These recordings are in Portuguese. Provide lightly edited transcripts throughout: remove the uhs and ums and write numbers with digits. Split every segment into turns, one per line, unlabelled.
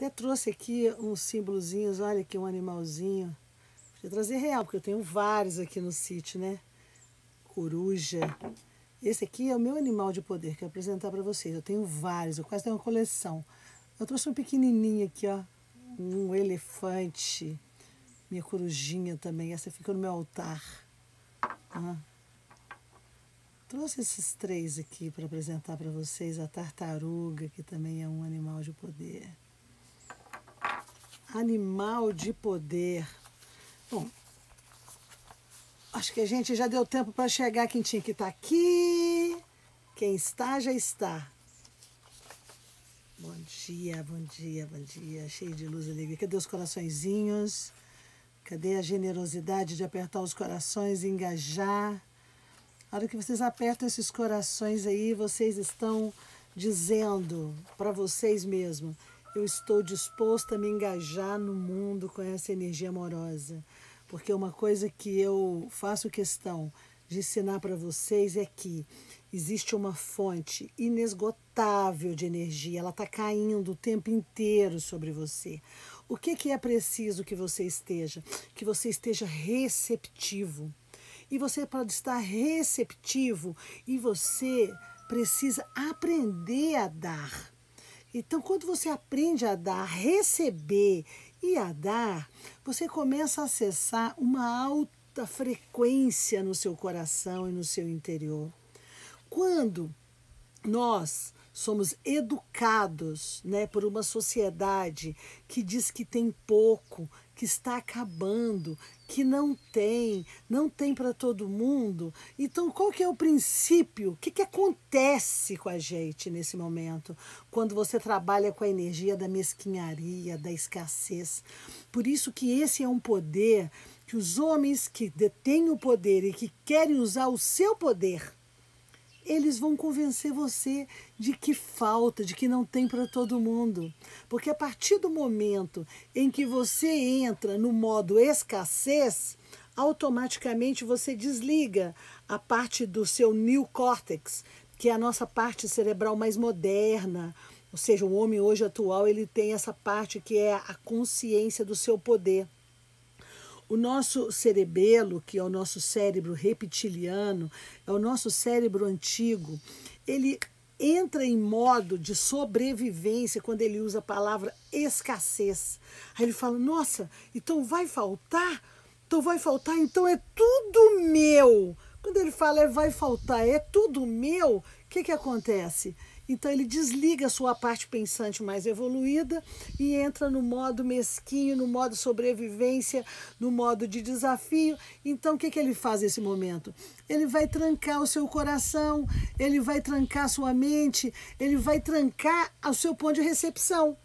Até trouxe aqui uns símbolozinhos, olha aqui um animalzinho. Vou trazer real, porque eu tenho vários aqui no sítio, né? Coruja. Esse aqui é o meu animal de poder que eu vou apresentar para vocês. Eu tenho vários, eu quase tenho uma coleção. Eu trouxe um pequenininho aqui, ó. Um elefante. Minha corujinha também, essa fica no meu altar. Ah. Trouxe esses três aqui para apresentar para vocês. A tartaruga, que também é um animal de poder. Animal de poder. Bom, acho que a gente já deu tempo para chegar. Quem tinha que estar aqui. Quem está, já está. Bom dia, bom dia, bom dia. Cheio de luz e alegria. Cadê os coraçõezinhos? Cadê a generosidade de apertar os corações e engajar? A hora que vocês apertam esses corações aí, vocês estão dizendo para vocês mesmos: eu estou disposto a me engajar no mundo com essa energia amorosa. Porque uma coisa que eu faço questão de ensinar para vocês é que existe uma fonte inesgotável de energia, ela está caindo o tempo inteiro sobre você. O que é preciso que você esteja? Que você esteja receptivo. E você pode estar receptivo e você precisa aprender a dar. Então, quando você aprende a dar, receber e a dar, você começa a acessar uma alta frequência no seu coração e no seu interior. Quando nós somos educados, né, por uma sociedade que diz que tem pouco, que está acabando, que não tem para todo mundo. Então, qual que é o princípio? O que acontece com a gente nesse momento? Quando você trabalha com a energia da mesquinharia, da escassez. Por isso que esse é um poder que os homens que detêm o poder e que querem usar o seu poder, eles vão convencer você de que falta, de que não tem para todo mundo. Porque a partir do momento em que você entra no modo escassez, automaticamente você desliga a parte do seu neocórtex, que é a nossa parte cerebral mais moderna. Ou seja, o homem hoje atual, ele tem essa parte que é a consciência do seu poder. O nosso cerebelo, que é o nosso cérebro reptiliano, é o nosso cérebro antigo, ele entra em modo de sobrevivência quando ele usa a palavra escassez. Aí ele fala: nossa, então vai faltar? Então é tudo meu. Quando ele fala vai faltar, é tudo meu, o que acontece? Então ele desliga a sua parte pensante mais evoluída e entra no modo mesquinho, no modo sobrevivência, no modo de desafio. Então o que ele faz nesse momento? Ele vai trancar o seu coração, ele vai trancar a sua mente, ele vai trancar o seu ponto de recepção.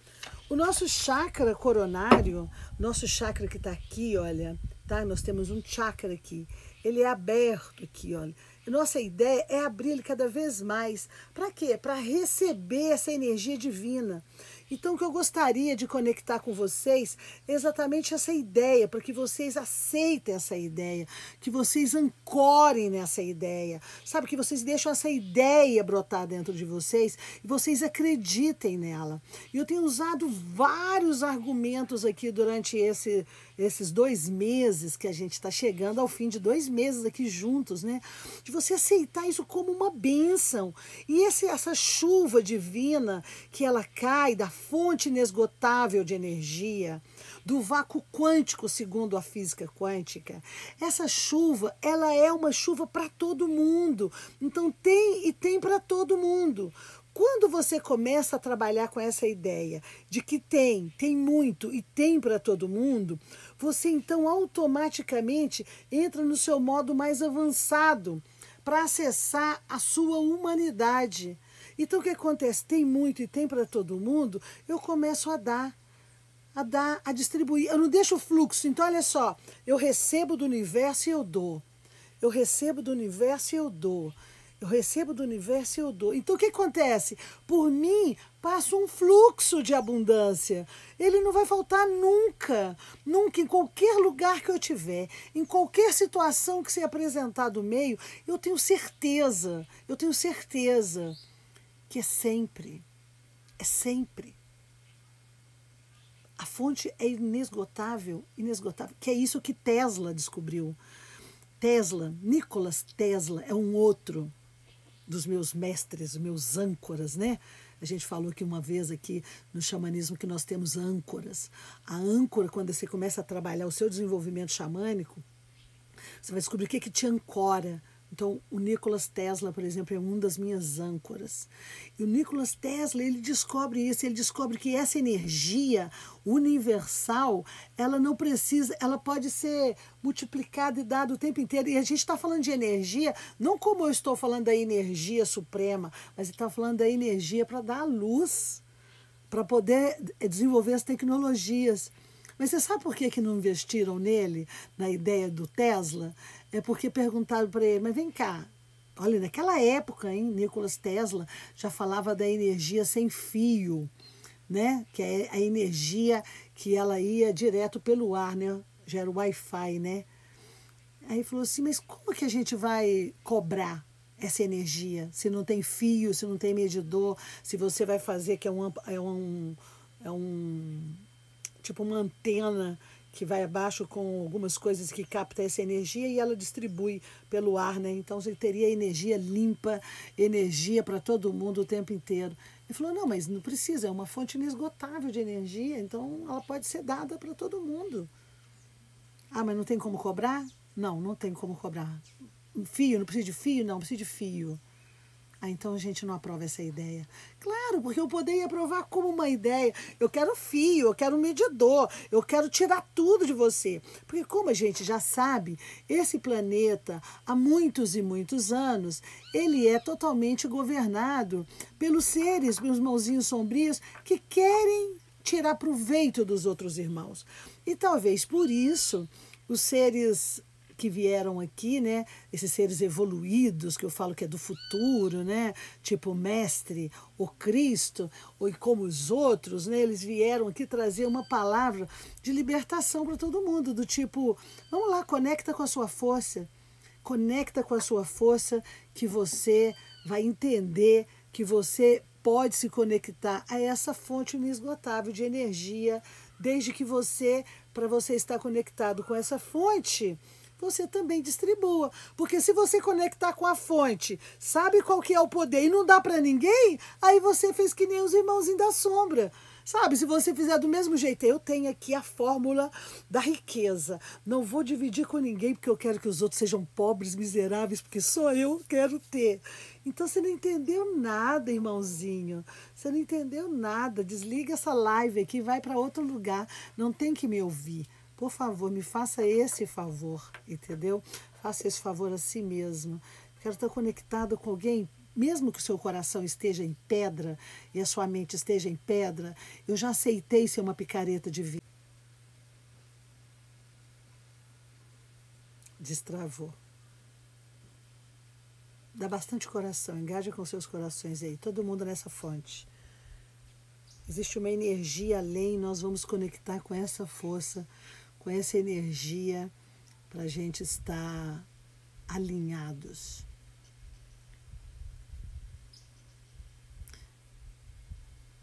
O nosso chakra coronário, nosso chakra que está aqui, olha, tá? Nós temos um chakra aqui, ele é aberto aqui, olha. E nossa ideia é abrir ele cada vez mais. Para quê? Para receber essa energia divina. Então, o que eu gostaria de conectar com vocês é exatamente essa ideia, para que vocês aceitem essa ideia, que vocês ancorem nessa ideia, sabe? Que vocês deixam essa ideia brotar dentro de vocês e vocês acreditem nela. E eu tenho usado vários argumentos aqui durante esses 2 meses que a gente está chegando ao fim de 2 meses aqui juntos, né? De você aceitar isso como uma bênção. E essa chuva divina que ela cai da fonte inesgotável de energia, do vácuo quântico, segundo a física quântica, essa chuva, ela é uma chuva para todo mundo. Então tem para todo mundo. Quando você começa a trabalhar com essa ideia de que tem muito e tem para todo mundo, você então automaticamente entra no seu modo mais avançado para acessar a sua humanidade. Então o que acontece? Tem muito e tem para todo mundo, eu começo a dar, a distribuir. Eu não deixo o fluxo. Então olha só, eu recebo do universo e eu dou. Eu recebo do universo e eu dou. Eu recebo do universo e eu dou. Então o que acontece? Por mim passa um fluxo de abundância. Ele não vai faltar nunca. Nunca, em qualquer lugar que eu tiver, em qualquer situação que se apresentar do meio, eu tenho certeza que é sempre. fonte é inesgotável, inesgotável, que é isso que Tesla descobriu. Tesla, Nikola Tesla, é um outro dos meus mestres, meus âncoras, né? A gente falou que uma vez aqui no xamanismo que nós temos âncoras. A âncora, quando você começa a trabalhar o seu desenvolvimento xamânico, você vai descobrir o que te ancora. Então, o Nikola Tesla, por exemplo, é uma das minhas âncoras. E o Nikola Tesla, ele descobre isso, ele descobre que essa energia universal, ela não precisa, ela pode ser multiplicada e dada o tempo inteiro. E a gente está falando de energia, não como eu estou falando da energia suprema, mas está falando da energia para dar a luz, para poder desenvolver as tecnologias. Mas você sabe por que não investiram nele, na ideia do Tesla? É porque perguntaram para ele, mas vem cá, olha, naquela época, hein, Nikola Tesla já falava da energia sem fio, né? Que é a energia que ela ia direto pelo ar, né? Já era o Wi-Fi, né? Aí falou assim, mas como que a gente vai cobrar essa energia? Se não tem fio, se não tem medidor, se você vai fazer que tipo uma antena que vai abaixo com algumas coisas que capta essa energia e ela distribui pelo ar, né? Então você teria energia limpa, energia para todo mundo o tempo inteiro. Ele falou, não, mas não precisa, é uma fonte inesgotável de energia, então ela pode ser dada para todo mundo. Ah, mas não tem como cobrar? Não, não tem como cobrar. Fio, não precisa de fio? Não, precisa de fio. Ah, então a gente não aprova essa ideia. Claro, porque eu poderia aprovar como uma ideia. Eu quero fio, eu quero medidor, eu quero tirar tudo de você. Porque como a gente já sabe, esse planeta, há muitos e muitos anos, ele é totalmente governado pelos seres, pelos mãozinhos sombrios, que querem tirar proveito dos outros irmãos. E talvez por isso, os seres que vieram aqui, né, esses seres evoluídos, que eu falo que é do futuro, né, tipo o Mestre, o Cristo, ou como os outros, né, eles vieram aqui trazer uma palavra de libertação para todo mundo, do tipo, vamos lá, conecta com a sua força, que você vai entender que você pode se conectar a essa fonte inesgotável de energia, desde que para você estar conectado com essa fonte, você também distribua. Porque se você conectar com a fonte, sabe qual que é o poder e não dá para ninguém, aí você fez que nem os irmãozinhos da sombra. Sabe, se você fizer do mesmo jeito, eu tenho aqui a fórmula da riqueza. Não vou dividir com ninguém porque eu quero que os outros sejam pobres, miseráveis, porque só eu quero ter. Então você não entendeu nada, irmãozinho. Você não entendeu nada. Desliga essa live aqui, vai para outro lugar. Não tem que me ouvir. Por favor, me faça esse favor, entendeu? Faça esse favor a si mesmo. Quero estar conectado com alguém, mesmo que o seu coração esteja em pedra e a sua mente esteja em pedra, eu já aceitei ser uma picareta de vida. Destravou. Dá bastante coração, engaja com seus corações aí, todo mundo nessa fonte. Existe uma energia além, nós vamos conectar com essa força, com essa energia, para a gente estar alinhados.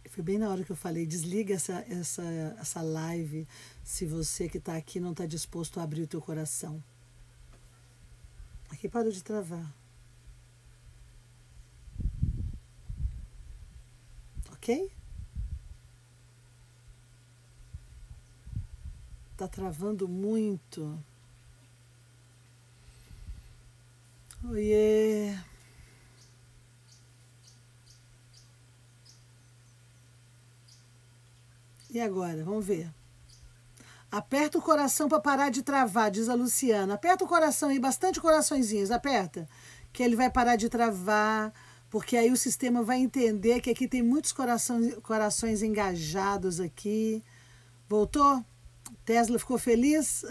Foi bem na hora que eu falei, desliga essa live se você que está aqui não está disposto a abrir o teu coração. Aqui parou de travar. Ok? Está travando muito. Oiê. E agora? Vamos ver. Aperta o coração para parar de travar, diz a Luciana. Aperta o coração aí, bastante coraçõezinhos, aperta. Que ele vai parar de travar, porque aí o sistema vai entender que aqui tem muitos corações engajados aqui. Voltou? Tesla ficou feliz?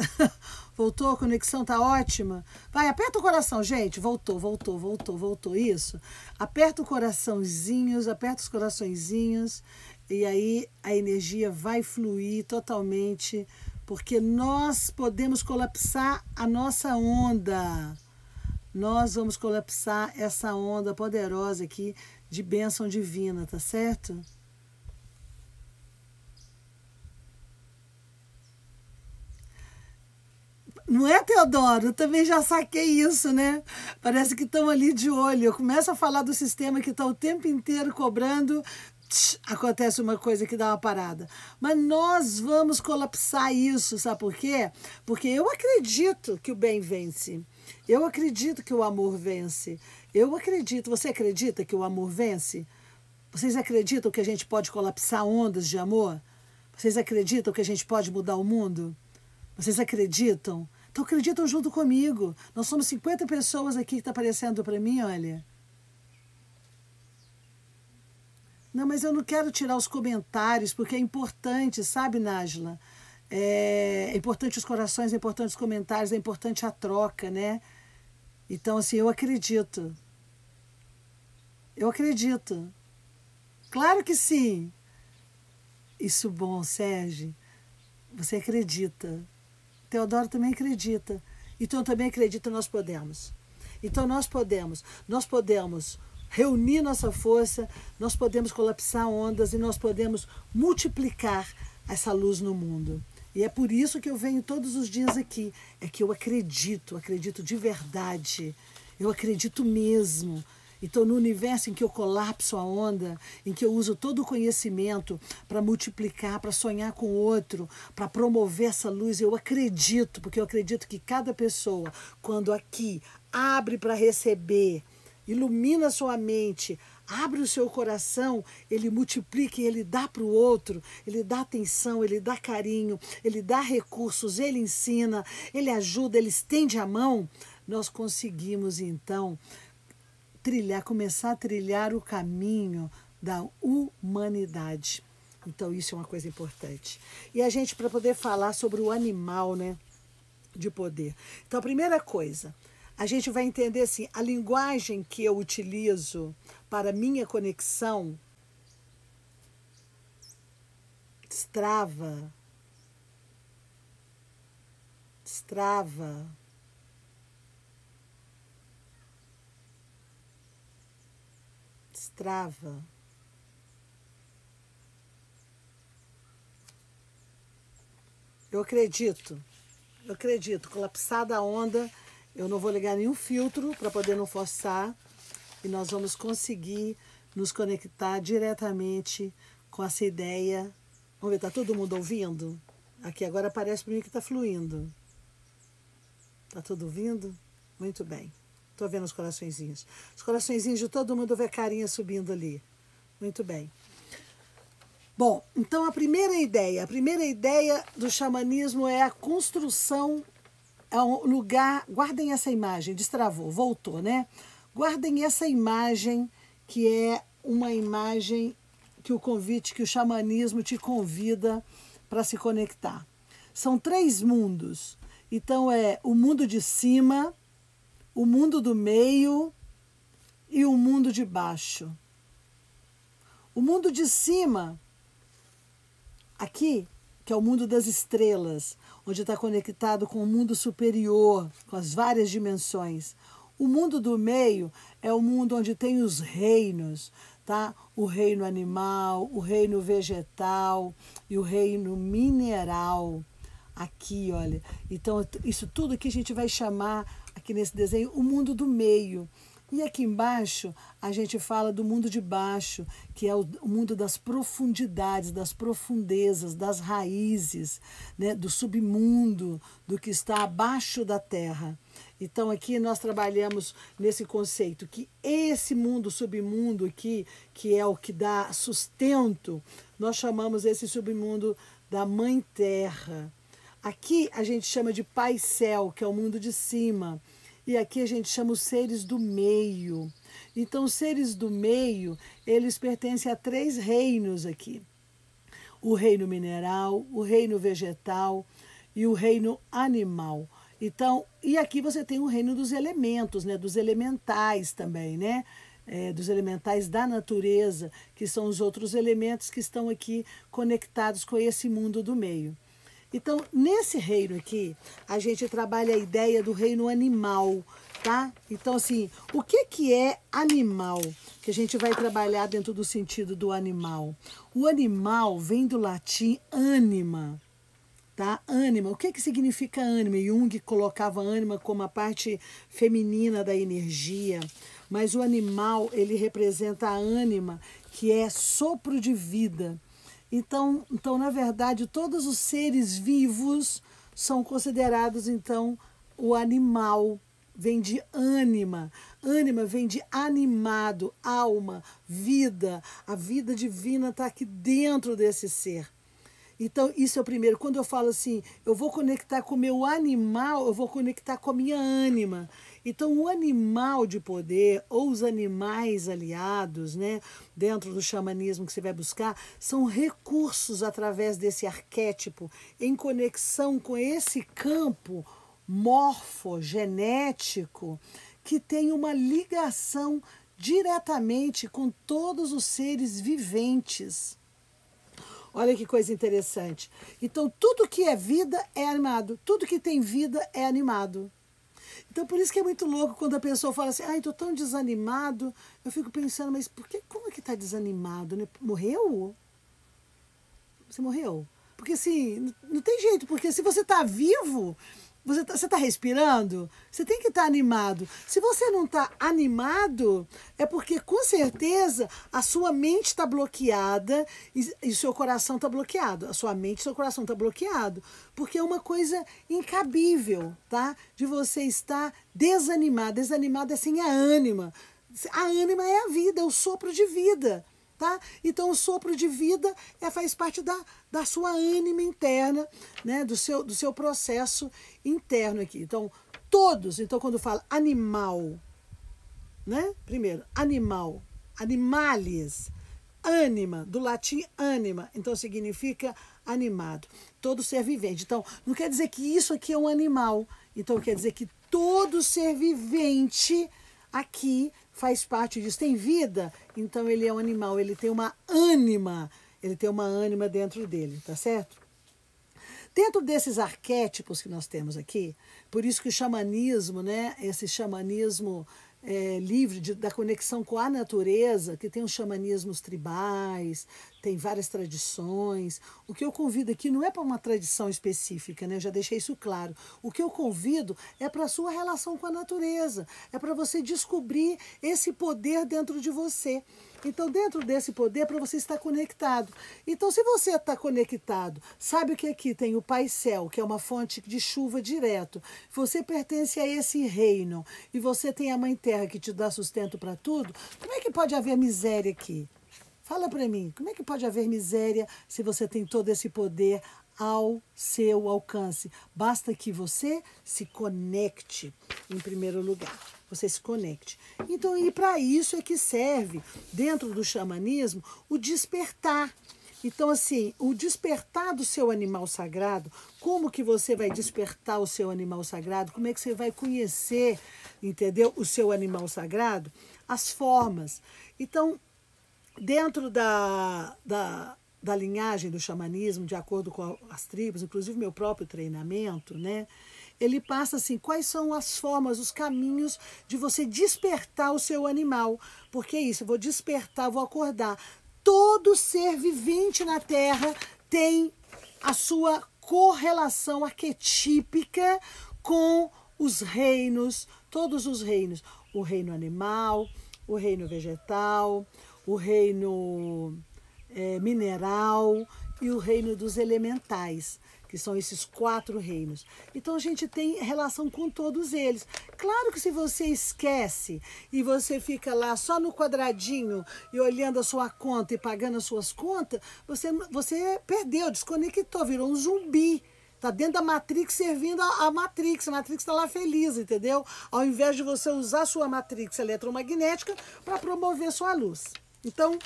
Voltou? A conexão tá ótima? Vai, aperta o coração, gente. Voltou. Isso. Aperta o coraçãozinhos, aperta os coraçõezinhos. E aí a energia vai fluir totalmente, porque nós podemos colapsar a nossa onda. Nós vamos colapsar essa onda poderosa aqui de bênção divina, tá certo? Não é, Teodoro? Eu também já saquei isso, né? Parece que estão ali de olho. Eu começo a falar do sistema que está o tempo inteiro cobrando, acontece uma coisa que dá uma parada. Mas nós vamos colapsar isso, sabe por quê? Porque eu acredito que o bem vence. Eu acredito que o amor vence. Eu acredito. Você acredita que o amor vence? Vocês acreditam que a gente pode colapsar ondas de amor? Vocês acreditam que a gente pode mudar o mundo? Vocês acreditam? Então acreditam junto comigo. Nós somos 50 pessoas aqui que está aparecendo para mim, olha. Não, mas eu não quero tirar os comentários, porque é importante, sabe, Nájila? É importante os corações, é importante os comentários, é importante a troca, né? Então, assim, eu acredito. Eu acredito. Claro que sim. Isso bom, Sérgio. Você acredita. Teodoro também acredita. Então, eu também acredito que nós podemos. Então, nós podemos reunir nossa força, nós podemos colapsar ondas e nós podemos multiplicar essa luz no mundo. E é por isso que eu venho todos os dias aqui. É que eu acredito de verdade. Eu acredito mesmo. Então, no universo em que eu colapso a onda, em que eu uso todo o conhecimento para multiplicar, para sonhar com o outro, para promover essa luz, eu acredito, porque eu acredito que cada pessoa, quando aqui abre para receber, ilumina a sua mente, abre o seu coração, ele multiplica e ele dá para o outro, ele dá atenção, ele dá carinho, ele dá recursos, ele ensina, ele ajuda, ele estende a mão, nós conseguimos então começar a trilhar o caminho da humanidade. Então isso é uma coisa importante. E a gente, para poder falar sobre o animal, né, de poder. Então a primeira coisa, a gente vai entender assim, a linguagem que eu utilizo para minha conexão destrava, eu acredito, colapsada a onda, eu não vou ligar nenhum filtro para poder não forçar e nós vamos conseguir nos conectar diretamente com essa ideia. Vamos ver, tá todo mundo ouvindo? Aqui agora parece para mim que está fluindo. Tá tudo ouvindo? Muito bem. Estou vendo os coraçõezinhos. Os coraçõezinhos de todo mundo vê carinha subindo ali. Muito bem. Bom, então a primeira ideia do xamanismo é a construção, é um lugar, guardem essa imagem, destravou, voltou, né? Guardem essa imagem, que é uma imagem que o xamanismo te convida para se conectar. São 3 mundos. Então é o mundo de cima, o mundo do meio e o mundo de baixo. O mundo de cima, aqui, que é o mundo das estrelas, onde está conectado com o mundo superior, com as várias dimensões. O mundo do meio é o mundo onde tem os reinos, tá? O reino animal, o reino vegetal e o reino mineral. Aqui, olha. Então, isso tudo aqui a gente vai chamar, aqui nesse desenho, o mundo do meio. E aqui embaixo, a gente fala do mundo de baixo, que é o mundo das profundidades, das profundezas, das raízes, né, do submundo, do que está abaixo da terra. Então, aqui nós trabalhamos nesse conceito, que esse mundo, submundo aqui, que é o que dá sustento, nós chamamos esse submundo da Mãe Terra. Aqui a gente chama de Pai Céu, que é o mundo de cima. E aqui a gente chama os seres do meio. Então, os seres do meio, eles pertencem a 3 reinos aqui. O reino mineral, o reino vegetal e o reino animal. Então, e aqui você tem o reino dos elementos, né? Dos elementais também, né? Dos elementais da natureza, que são os outros elementos que estão aqui conectados com esse mundo do meio. Então, nesse reino aqui, a gente trabalha a ideia do reino animal, tá? Então, assim, o que é animal? Que a gente vai trabalhar dentro do sentido do animal. O animal vem do latim anima, tá? Ânima, o que significa ânima? Jung colocava a ânima como a parte feminina da energia, mas o animal, ele representa a ânima, que é sopro de vida. Então, na verdade, todos os seres vivos são considerados, então, o animal. Vem de ânima. Ânima vem de animado, alma, vida. A vida divina está aqui dentro desse ser. Então, isso é o primeiro. Quando eu falo assim, eu vou conectar com o meu animal, eu vou conectar com a minha ânima. Então, o animal de poder, ou os animais aliados, né, dentro do xamanismo que você vai buscar, são recursos através desse arquétipo, em conexão com esse campo morfogenético, que tem uma ligação diretamente com todos os seres viventes. Olha que coisa interessante. Então, tudo que é vida é animado. Tudo que tem vida é animado. Então, por isso que é muito louco quando a pessoa fala assim, ai, estou tão desanimado. Eu fico pensando, mas como é que está desanimado? Né? Morreu? Você morreu? Porque assim, não tem jeito, porque se você está vivo, você tá respirando, você tem que estar animado. Se você não está animado, é porque com certeza a sua mente está bloqueada e o seu coração está bloqueado. A sua mente e o seu coração está bloqueado. Porque é uma coisa incabível, tá? De você estar desanimado. Desanimado é sem a ânima. A ânima é a vida, é o sopro de vida. Tá? Então, o sopro de vida faz parte da sua ânima interna, né? do seu processo interno aqui. Então, todos, então quando fala animal, né? Primeiro, animal, animalis, ânima, do latim ânima, então significa animado, todo ser vivente. Então, não quer dizer que isso aqui é um animal, então quer dizer que todo ser vivente aqui faz parte disso. Tem vida? Então ele é um animal, ele tem uma ânima dentro dele, tá certo? Dentro desses arquétipos que nós temos aqui, por isso que o xamanismo, né, esse xamanismo livre da conexão com a natureza, que tem os xamanismos tribais, tem várias tradições. O que eu convido aqui não é para uma tradição específica, né? Eu já deixei isso claro. O que eu convido é para a sua relação com a natureza, é para você descobrir esse poder dentro de você. Então, dentro desse poder, para você estar conectado. Então, se você está conectado, sabe que aqui tem o Pai Céu, que é uma fonte de chuva direto. Você pertence a esse reino e você tem a Mãe Terra que te dá sustento para tudo. Como é que pode haver miséria aqui? Fala para mim, como é que pode haver miséria se você tem todo esse poder ao seu alcance? Basta que você se conecte, em primeiro lugar. Você se conecte. Então, e para isso é que serve, dentro do xamanismo, o despertar. Então, assim, o despertar do seu animal sagrado, como que você vai despertar o seu animal sagrado? Como é que você vai conhecer, entendeu, o seu animal sagrado? As formas. Então, dentro da linhagem do xamanismo, de acordo com as tribos, inclusive meu próprio treinamento, né? Ele passa assim, quais são as formas, os caminhos de você despertar o seu animal. Porque é isso, eu vou despertar, vou acordar. Todo ser vivente na Terra tem a sua correlação arquetípica com os reinos, todos os reinos. O reino animal, o reino vegetal, o reino mineral e o reino dos elementais, que são esses 4 reinos. Então a gente tem relação com todos eles. Claro que se você esquece e você fica lá só no quadradinho e olhando a sua conta e pagando as suas contas, você perdeu, desconectou, virou um zumbi. Está dentro da Matrix servindo a Matrix. A Matrix está lá feliz, entendeu? Ao invés de você usar a sua Matrix eletromagnética para promover sua luz. Então,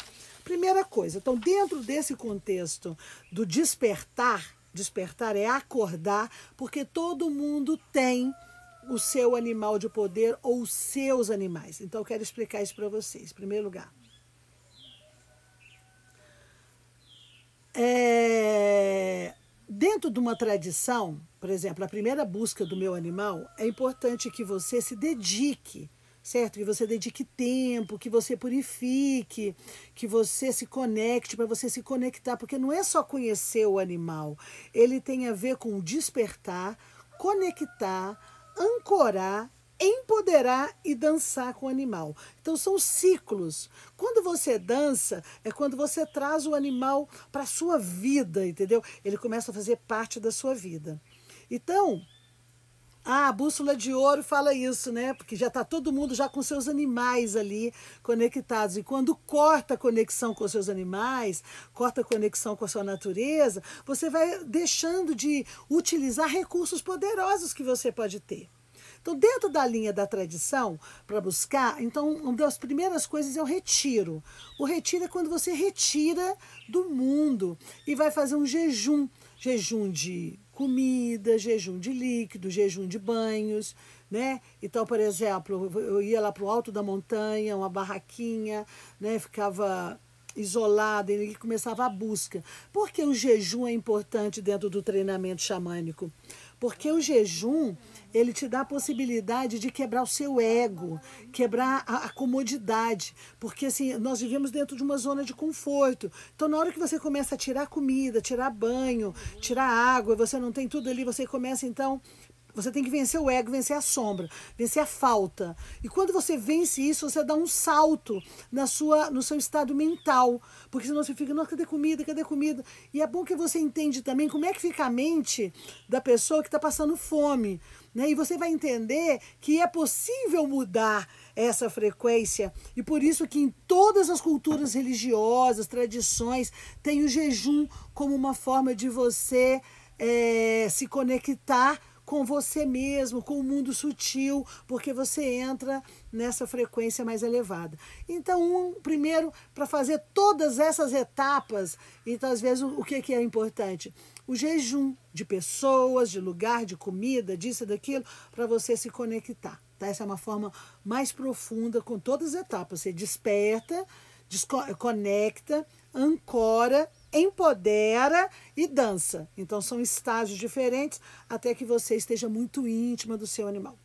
primeira coisa. Então, dentro desse contexto do despertar, despertar é acordar, porque todo mundo tem o seu animal de poder ou os seus animais. Então, eu quero explicar isso para vocês. Em primeiro lugar, dentro de uma tradição, por exemplo, a primeira busca do meu animal, é importante que você se dedique, certo? Que você dedique tempo, que você purifique, que você se conecte, para você se conectar, porque não é só conhecer o animal, ele tem a ver com despertar, conectar, ancorar, empoderar e dançar com o animal. Então são ciclos. Quando você dança, é quando você traz o animal para a sua vida, entendeu? Ele começa a fazer parte da sua vida. Então, a bússola de ouro fala isso, né? Porque já está todo mundo já com seus animais ali conectados. E quando corta a conexão com os seus animais, corta a conexão com a sua natureza, você vai deixando de utilizar recursos poderosos que você pode ter. Então, dentro da linha da tradição, para buscar, então, uma das primeiras coisas é o retiro. O retiro é quando você retira do mundo e vai fazer um jejum. Jejum de comida, jejum de líquido, jejum de banhos, né? Então, por exemplo, eu ia lá para o alto da montanha, uma barraquinha, né? Ficava isolada e começava a busca. Por que o jejum é importante dentro do treinamento xamânico? Porque o jejum, ele te dá a possibilidade de quebrar o seu ego, quebrar a comodidade. Porque assim, nós vivemos dentro de uma zona de conforto. Então, na hora que você começa a tirar comida, tirar banho, tirar água, você não tem tudo ali, você começa então... Você tem que vencer o ego, vencer a sombra, vencer a falta. E quando você vence isso, você dá um salto no seu estado mental. Porque senão você fica, nossa, cadê comida, cadê comida? E é bom que você entende também como é que fica a mente da pessoa que está passando fome. Né? E você vai entender que é possível mudar essa frequência. E por isso que em todas as culturas religiosas, tradições, tem o jejum como uma forma de você se conectar com você mesmo, com o mundo sutil, porque você entra nessa frequência mais elevada. Então, primeiro, para fazer todas essas etapas, então, às vezes, o que é importante? O jejum de pessoas, de lugar, de comida, disso, daquilo, para você se conectar. Tá? Essa é uma forma mais profunda, com todas as etapas. Você desperta, conecta, ancora, empodera e dança. Então são estágios diferentes até que você esteja muito íntima do seu animal.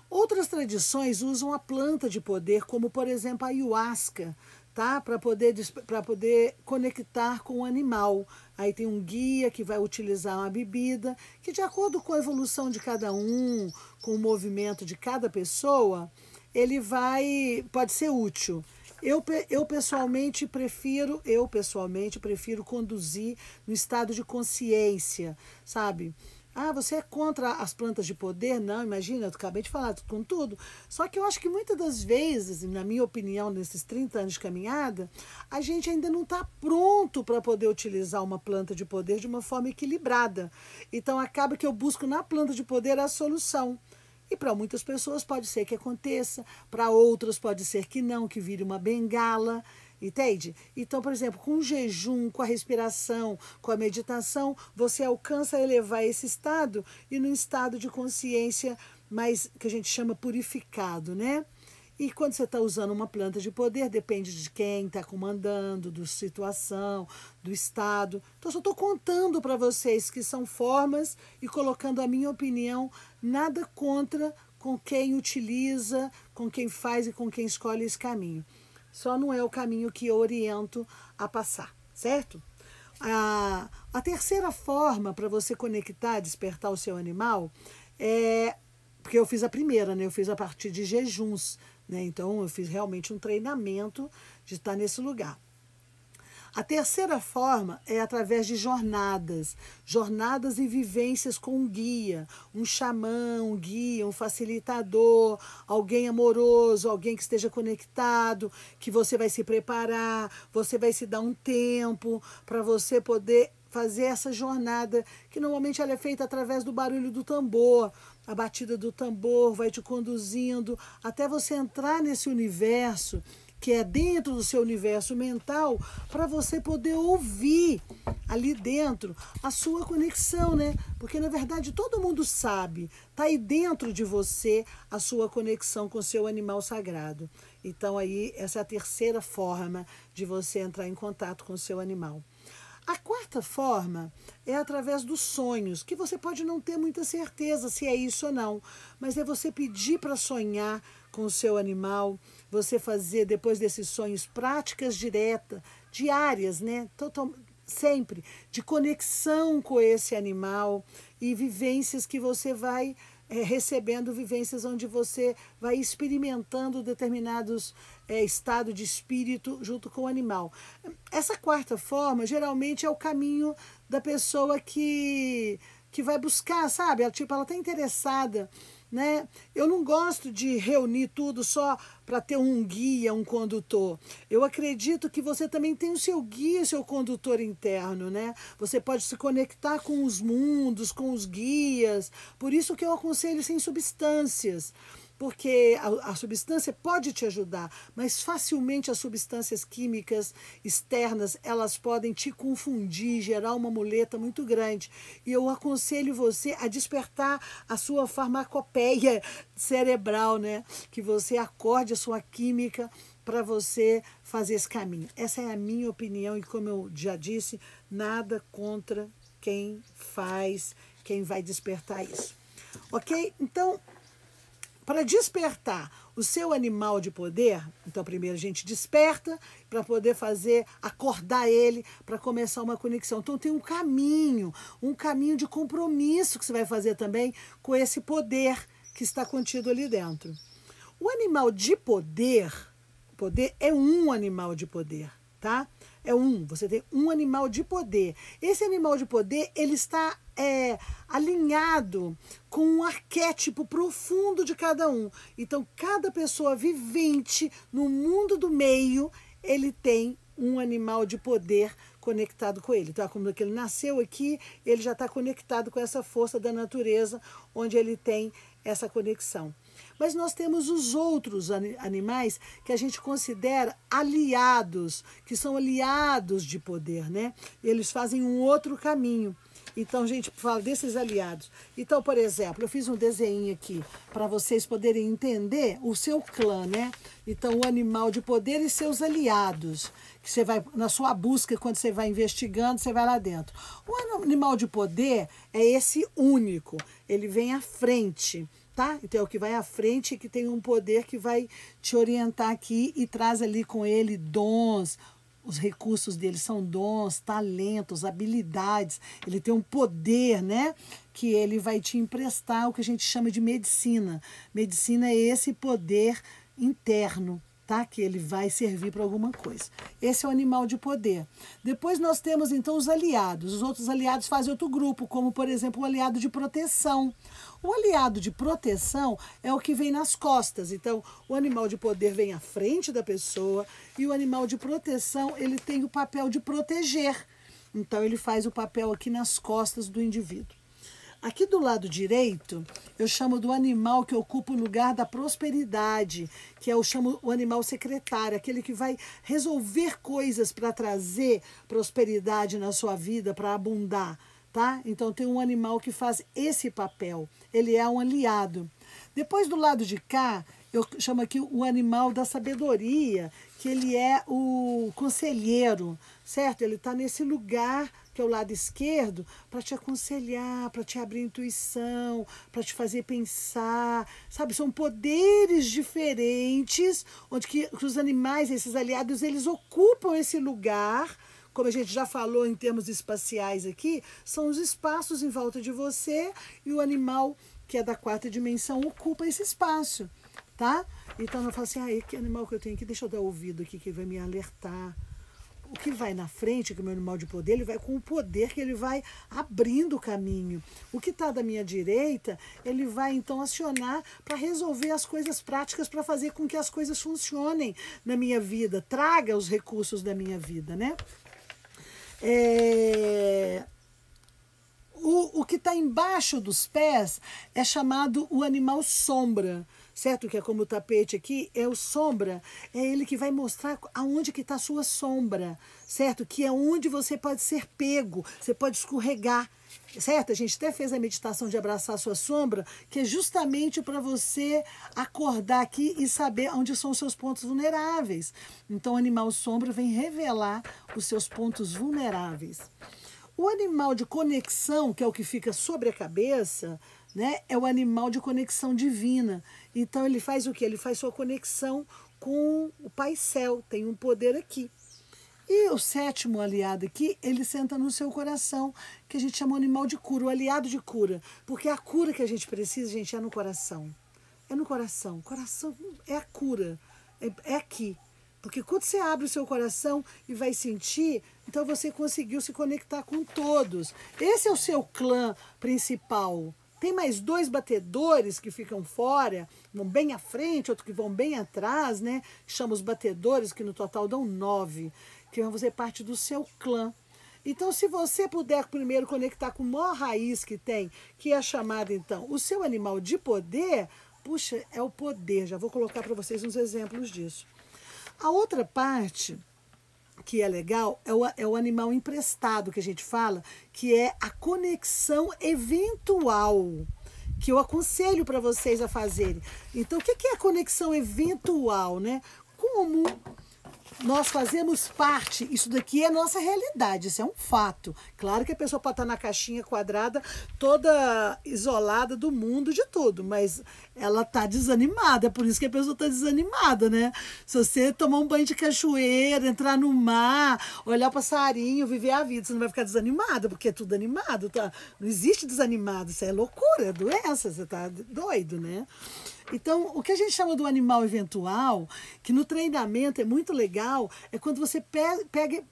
Outras tradições usam a planta de poder, como por exemplo a ayahuasca, tá? Para poder conectar com o animal. Aí tem um guia que vai utilizar uma bebida que, de acordo com a evolução de cada um, com o movimento de cada pessoa, pode ser útil. Eu pessoalmente prefiro conduzir no estado de consciência, sabe? Ah, você é contra as plantas de poder? Não, imagina, eu acabei de falar com tudo. Só que eu acho que muitas das vezes, na minha opinião, nesses 30 anos de caminhada, a gente ainda não está pronto para poder utilizar uma planta de poder de uma forma equilibrada. Então acaba que eu busco na planta de poder a solução. E para muitas pessoas pode ser que aconteça, para outras pode ser que não, que vire uma bengala, entende? Então, por exemplo, com o jejum, com a respiração, com a meditação, você alcança a elevar esse estado e num estado de consciência mais, que a gente chama purificado, né? E quando você está usando uma planta de poder, depende de quem está comandando, da situação, do estado. Então, eu só estou contando para vocês que são formas e colocando a minha opinião, nada contra com quem utiliza, com quem faz e com quem escolhe esse caminho. Só não é o caminho que eu oriento a passar, certo? A terceira forma para você conectar, despertar o seu animal, porque eu fiz a primeira, né? Eu fiz a partir de jejuns. Né? Então, eu fiz realmente um treinamento de estar nesse lugar. A terceira forma é através de jornadas e vivências com um guia, um xamã, um guia, um facilitador, alguém amoroso, alguém que esteja conectado, que você vai se preparar, você vai se dar um tempo para você poder fazer essa jornada, que normalmente ela é feita através do barulho do tambor. A batida do tambor vai te conduzindo até você entrar nesse universo, que é dentro do seu universo mental, para você poder ouvir ali dentro a sua conexão, né? Porque, na verdade, todo mundo sabe, está aí dentro de você a sua conexão com o seu animal sagrado. Então, aí, essa é a terceira forma de você entrar em contato com o seu animal. A quarta forma é através dos sonhos, que você pode não ter muita certeza se é isso ou não, mas é você pedir para sonhar com o seu animal, você fazer depois desses sonhos práticas diárias, né? Sempre de conexão com esse animal e vivências que você vai recebendo, vivências onde você vai experimentando determinados estados de espírito junto com o animal. Essa quarta forma geralmente é o caminho da pessoa que vai buscar, sabe? Ela está interessada, né? Eu não gosto de reunir tudo só para ter um guia, um condutor. Eu acredito que você também tem o seu guia, seu condutor interno, né? Você pode se conectar com os mundos, com os guias. Por isso que eu aconselho sem substâncias. Porque a substância pode te ajudar, mas facilmente as substâncias químicas externas, elas podem te confundir, gerar uma muleta muito grande. E eu aconselho você a despertar a sua farmacopeia cerebral, né? Que você acorde a sua química para você fazer esse caminho. Essa é a minha opinião e, como eu já disse, nada contra quem faz, quem vai despertar isso. Ok? Então, para despertar o seu animal de poder, então primeiro a gente desperta para poder acordar ele, para começar uma conexão. Então tem um caminho de compromisso que você vai fazer também com esse poder que está contido ali dentro. O animal de poder é um animal de poder, tá? Você tem um animal de poder. Esse animal de poder, ele está alinhado com um arquétipo profundo de cada um. Então, cada pessoa vivente no mundo do meio, ele tem um animal de poder conectado com ele. Então, como que ele nasceu aqui, ele já está conectado com essa força da natureza, onde ele tem essa conexão. Mas nós temos os outros animais que a gente considera aliados, que são aliados de poder, né? Eles fazem um outro caminho. Então, a gente fala desses aliados. Então, por exemplo, eu fiz um desenho aqui para vocês poderem entender o seu clã, né? Então, o animal de poder e seus aliados. Que você vai, na sua busca, quando você vai investigando, você vai lá dentro. O animal de poder é esse único. Ele vem à frente, tá? Então, é o que vai à frente, que tem um poder que vai te orientar aqui e traz ali com ele dons. Os recursos dele são dons, talentos, habilidades. Ele tem um poder, né? Que ele vai te emprestar, o que a gente chama de medicina. Medicina é esse poder interno, tá? Que ele vai servir para alguma coisa. Esse é o animal de poder. Depois nós temos, então, os aliados. Os outros aliados fazem outro grupo, como, por exemplo, o aliado de proteção. O aliado de proteção é o que vem nas costas. Então, o animal de poder vem à frente da pessoa e o animal de proteção, ele tem o papel de proteger. Então, ele faz o papel aqui nas costas do indivíduo. Aqui do lado direito, eu chamo do animal que ocupa o lugar da prosperidade, que eu chamo o animal secretário, aquele que vai resolver coisas para trazer prosperidade na sua vida, para abundar. Tá? Então, tem um animal que faz esse papel. Ele é um aliado. Depois, do lado de cá, eu chamo aqui o animal da sabedoria, que ele é o conselheiro, certo? Ele está nesse lugar, que é o lado esquerdo, para te aconselhar, para te abrir intuição, para te fazer pensar, sabe? São poderes diferentes, onde que os animais, esses aliados, eles ocupam esse lugar. Como a gente já falou em termos espaciais aqui, são os espaços em volta de você e o animal, que é da quarta dimensão, ocupa esse espaço, tá? Então, eu falo assim, que animal que eu tenho aqui? Deixa eu dar ouvido aqui que vai me alertar. O que vai na frente, que é o meu animal de poder, ele vai com o poder que ele vai abrindo o caminho. O que está da minha direita, ele vai então acionar para resolver as coisas práticas, para fazer com que as coisas funcionem na minha vida, traga os recursos da minha vida, né? O que está embaixo dos pés é chamado o animal sombra, certo? Que é como o tapete aqui, é o sombra, é ele que vai mostrar aonde que está a sua sombra, certo? Que é onde você pode ser pego, você pode escorregar, certo? A gente até fez a meditação de abraçar a sua sombra, que é justamente para você acordar aqui e saber onde são os seus pontos vulneráveis. Então, o animal sombra vem revelar os seus pontos vulneráveis. O animal de conexão, que é o que fica sobre a cabeça, né? É o animal de conexão divina. Então ele faz o quê? Ele faz sua conexão com o Pai Céu, tem um poder aqui. E o sétimo aliado aqui, ele senta no seu coração, que a gente chama o animal de cura, o aliado de cura. Porque a cura que a gente precisa, gente, é no coração. É no coração. Coração é a cura. É aqui. Porque quando você abre o seu coração e vai sentir, então você conseguiu se conectar com todos. Esse é o seu clã principal. Tem mais 2 batedores que ficam fora, vão bem à frente, outros que vão bem atrás, né? Chama os batedores, que no total dão 9, que vão fazer parte do seu clã. Então, se você puder primeiro conectar com a maior raiz que tem, que é chamada, então, o seu animal de poder, puxa, é o poder. Já vou colocar para vocês uns exemplos disso. A outra parte que é legal é o animal emprestado que a gente fala, que é a conexão eventual, que eu aconselho para vocês a fazerem. Então, o que é a conexão eventual, né? Como nós fazemos parte, isso daqui é a nossa realidade, isso é um fato. Claro que a pessoa pode estar na caixinha quadrada, toda isolada do mundo, de tudo, mas ela está desanimada, é por isso que a pessoa está desanimada, né? Se você tomar um banho de cachoeira, entrar no mar, olhar o passarinho, viver a vida, você não vai ficar desanimada, porque é tudo animado, tá? Não existe desanimado, isso é loucura, é doença, você está doido, né? Então, o que a gente chama do animal eventual, que no treinamento é muito legal, é quando você pega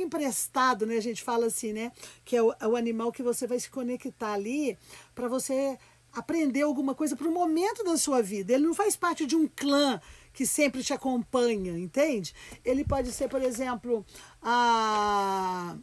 emprestado, né? A gente fala assim, né? Que é o animal que você vai se conectar ali para você aprender alguma coisa para o momento da sua vida. Ele não faz parte de um clã que sempre te acompanha, entende? Ele pode ser, por exemplo, a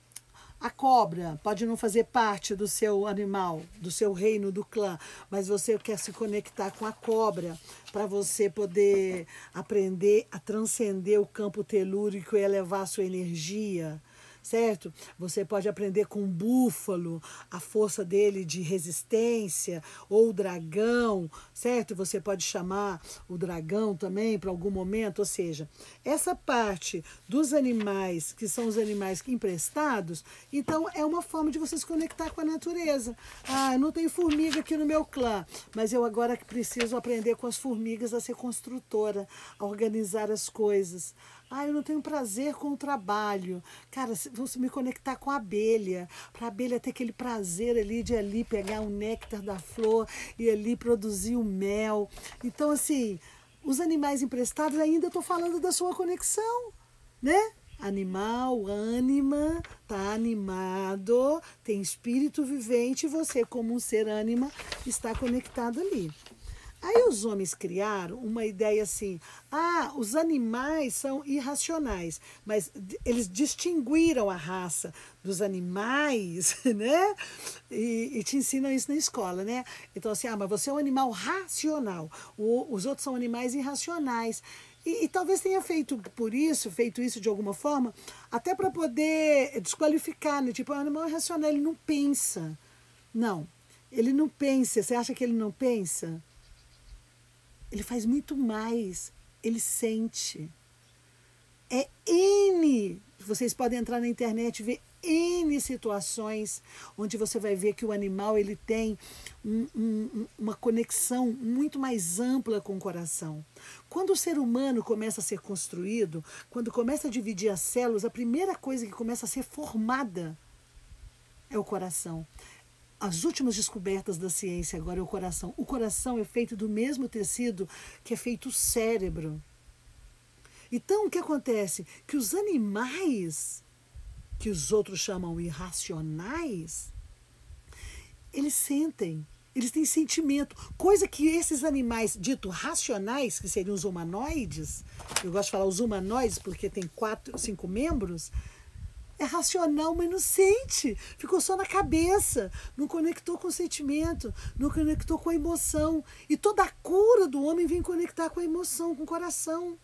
cobra pode não fazer parte do seu animal, do seu reino, do clã, mas você quer se conectar com a cobra para você poder aprender a transcender o campo telúrico e elevar a sua energia, certo? Você pode aprender com o búfalo, a força dele de resistência, ou o dragão, certo? Você pode chamar o dragão também para algum momento, ou seja, essa parte dos animais, que são os animais emprestados, então é uma forma de você se conectar com a natureza. Ah, eu não tenho formiga aqui no meu clã, mas eu agora preciso aprender com as formigas a ser construtora, a organizar as coisas. Ah, eu não tenho prazer com o trabalho. Cara, vou me conectar com a abelha, para a abelha ter aquele prazer ali de ali pegar o néctar da flor e ali produzir o mel. Então, assim, os animais emprestados ainda estou falando da sua conexão, né? Animal, ânima, tá animado, tem espírito vivente, você como um ser ânima está conectado ali. Aí os homens criaram uma ideia assim, os animais são irracionais, mas eles distinguiram a raça dos animais, né? E te ensinam isso na escola, né? Então assim, mas você é um animal racional, os outros são animais irracionais. E talvez tenha feito isso de alguma forma, até para poder desqualificar, né? Tipo, o animal irracional, ele não pensa. Não, ele não pensa. Você acha que ele não pensa? Ele faz muito mais, ele sente. É N, vocês podem entrar na internet e ver N situações onde você vai ver que o animal ele tem uma conexão muito mais ampla com o coração. Quando o ser humano começa a ser construído, quando começa a dividir as células, a primeira coisa que começa a ser formada é o coração. As últimas descobertas da ciência agora é o coração. O coração é feito do mesmo tecido que é feito o cérebro. Então, o que acontece? Que os animais, que os outros chamam irracionais, eles sentem, eles têm sentimento. Coisa que esses animais dito racionais, que seriam os humanoides, eu gosto de falar os humanoides porque tem 4, 5 membros, é racional, mas não sente. Ficou só na cabeça. Não conectou com o sentimento. Não conectou com a emoção. E toda a cura do homem vem conectar com a emoção, com o coração.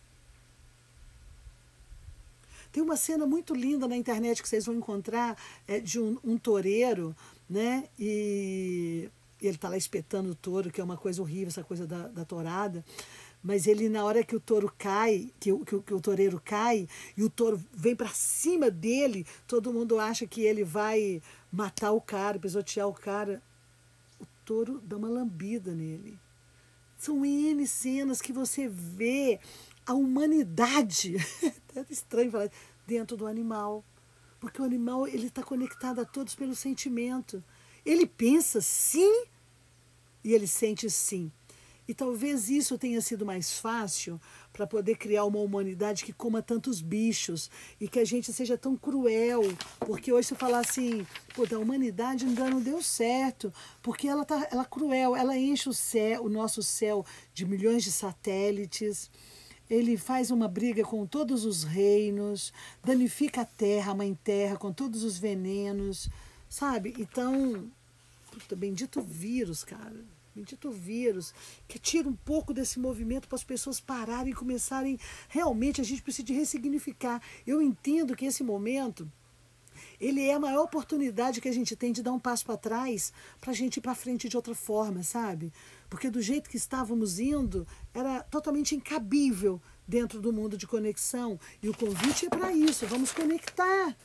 Tem uma cena muito linda na internet que vocês vão encontrar de um toureiro, né? E ele está lá espetando o touro, que é uma coisa horrível, essa coisa da tourada. Mas ele, na hora que o touro cai, que o toureiro cai, e o touro vem para cima dele, todo mundo acha que ele vai matar o cara, pisotear o cara. touro dá uma lambida nele. São N cenas que você vê a humanidade, é estranho falar, dentro do animal. Porque o animal ele está conectado a todos pelo sentimento. Ele pensa sim e ele sente sim. E talvez isso tenha sido mais fácil para poder criar uma humanidade que coma tantos bichos e que a gente seja tão cruel. Porque hoje você falar assim, pô, da humanidade ainda não deu certo, porque ela é cruel, ela enche o nosso céu de milhões de satélites. Ele faz uma briga com todos os reinos, danifica a terra, a mãe terra, com todos os venenos, sabe? Então, puta, bendito vírus, cara. Bendito vírus, que tira um pouco desse movimento para as pessoas pararem e começarem. Realmente, a gente precisa de ressignificar. Eu entendo que esse momento, ele é a maior oportunidade que a gente tem de dar um passo para trás para a gente ir para frente de outra forma, sabe? Porque do jeito que estávamos indo, era totalmente incabível dentro do mundo de conexão. E o convite é para isso, vamos conectar,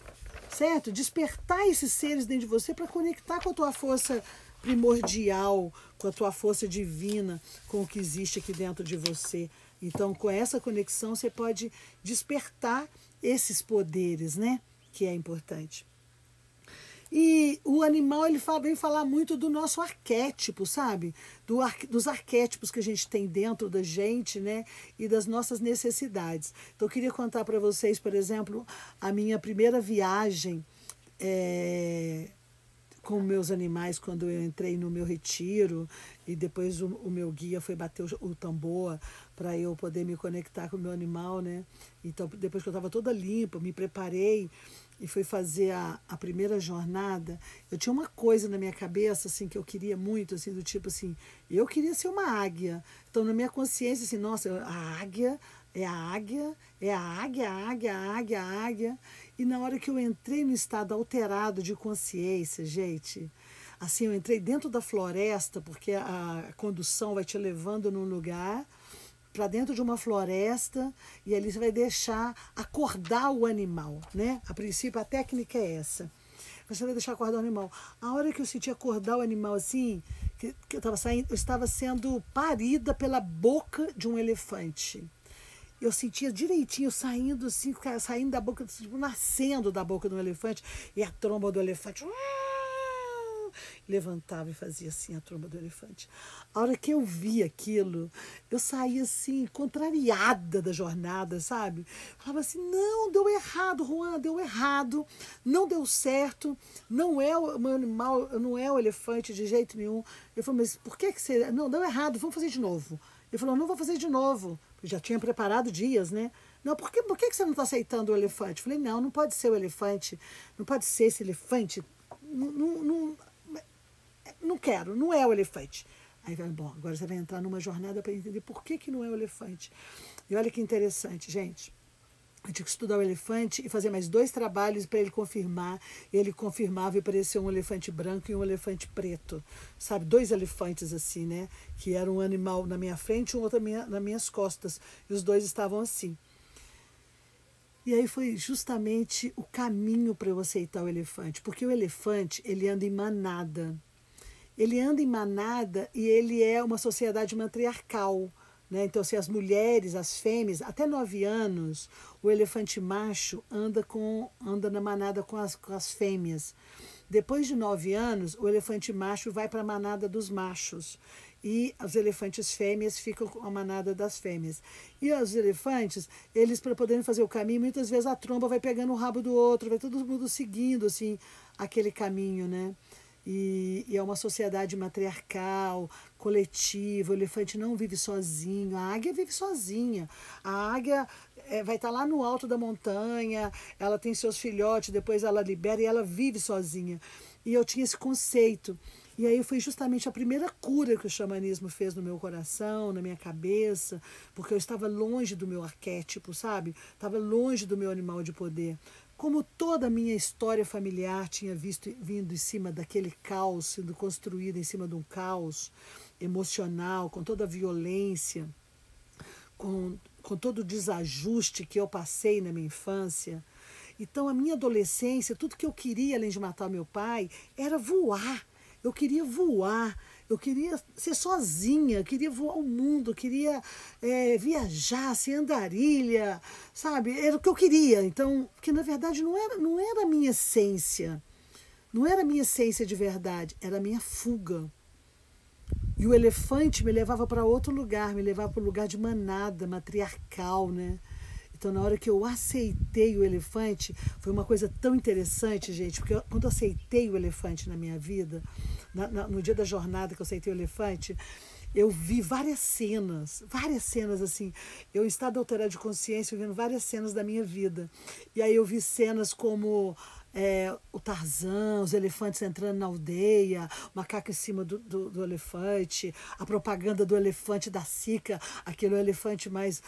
certo? Despertar esses seres dentro de você para conectar com a tua força primordial, com a tua força divina, com o que existe aqui dentro de você. Então, com essa conexão, você pode despertar esses poderes, né? Que é importante. E o animal ele vem falar muito do nosso arquétipo, sabe? Dos arquétipos que a gente tem dentro da gente, né? E das nossas necessidades. Então, eu queria contar para vocês, por exemplo, a minha primeira viagem com meus animais quando eu entrei no meu retiro e depois o meu guia foi bater o tambor para eu poder me conectar com o meu animal, né? Então, depois que eu estava toda limpa, me preparei e fui fazer a primeira jornada, eu tinha uma coisa na minha cabeça, assim, que eu queria muito, assim, do tipo assim, eu queria ser uma águia. Então, na minha consciência, assim, nossa, a águia, é a águia, é a águia, a águia, a águia, a águia. E na hora que eu entrei no estado alterado de consciência, gente, assim, eu entrei dentro da floresta, porque a condução vai te levando num lugar para dentro de uma floresta e ali você vai deixar acordar o animal, né? A princípio a técnica é essa. Você vai deixar acordar o animal. A hora que eu senti acordar o animal assim, que eu estava sendo parida pela boca de um elefante. Eu sentia direitinho saindo assim, saindo da boca, tipo, nascendo da boca do elefante e a tromba do elefante levantava e fazia assim a tromba do elefante. A hora que eu vi aquilo, eu saí assim, contrariada da jornada, sabe? Falava assim, não, deu errado, Juan, deu errado, não deu certo, não é o meu animal, não é o elefante de jeito nenhum. Eu falei, mas por que você... Não, deu errado, vamos fazer de novo. Ele falou, não vou fazer de novo. Eu já tinha preparado dias, né? Não, por que você não está aceitando o elefante? Eu falei, não, não pode ser o elefante, não pode ser esse elefante, não quero, não é o elefante. Aí vai, bom, agora você vai entrar numa jornada para entender por que não é o elefante. E olha que interessante, gente. Eu tinha que estudar o elefante e fazer mais 2 trabalhos para ele confirmar. Ele confirmava e parecia um elefante branco e um elefante preto. Sabe, 2 elefantes assim, né? Que era um animal na minha frente e um outro nas minhas costas. E os 2 estavam assim. E aí foi justamente o caminho para eu aceitar o elefante. Porque o elefante, ele anda em manada. Ele anda em manada e ele é uma sociedade matriarcal. Né? Então, se as mulheres, as fêmeas, até 9 anos, o elefante macho anda na manada com as fêmeas. Depois de 9 anos, o elefante macho vai para a manada dos machos. E os elefantes fêmeas ficam com a manada das fêmeas. E os elefantes, eles, para poderem fazer o caminho, muitas vezes a tromba vai pegando o rabo do outro, vai todo mundo seguindo assim, aquele caminho, né? E é uma sociedade matriarcal, coletiva. O elefante não vive sozinho, a águia vive sozinha. A águia vai estar lá no alto da montanha, ela tem seus filhotes, depois ela libera e ela vive sozinha. E eu tinha esse conceito. E aí foi justamente a primeira cura que o xamanismo fez no meu coração, na minha cabeça, porque eu estava longe do meu arquétipo, sabe? Estava longe do meu animal de poder. Como toda a minha história familiar tinha vindo em cima daquele caos, sendo construída em cima de um caos emocional, com toda a violência, com todo o desajuste que eu passei na minha infância. Então, a minha adolescência, tudo que eu queria, além de matar meu pai, era voar. Eu queria voar. eu queria ser sozinha, eu queria voar o mundo, eu queria viajar, ser andarilha, sabe? Era o que eu queria. Então, porque na verdade não era a minha essência. Não era a minha essência de verdade, era a minha fuga. E o elefante me levava para outro lugar, me levava para o lugar de manada, matriarcal, né? Então, na hora que eu aceitei o elefante, foi uma coisa tão interessante, gente, porque quando eu aceitei o elefante na minha vida, no dia da jornada que eu aceitei o elefante, eu vi várias cenas assim, eu em estado alterado de consciência, vendo várias cenas da minha vida. E aí eu vi cenas como o Tarzan, os elefantes entrando na aldeia, o macaco em cima do elefante, a propaganda do elefante da Sica, aquele elefante mais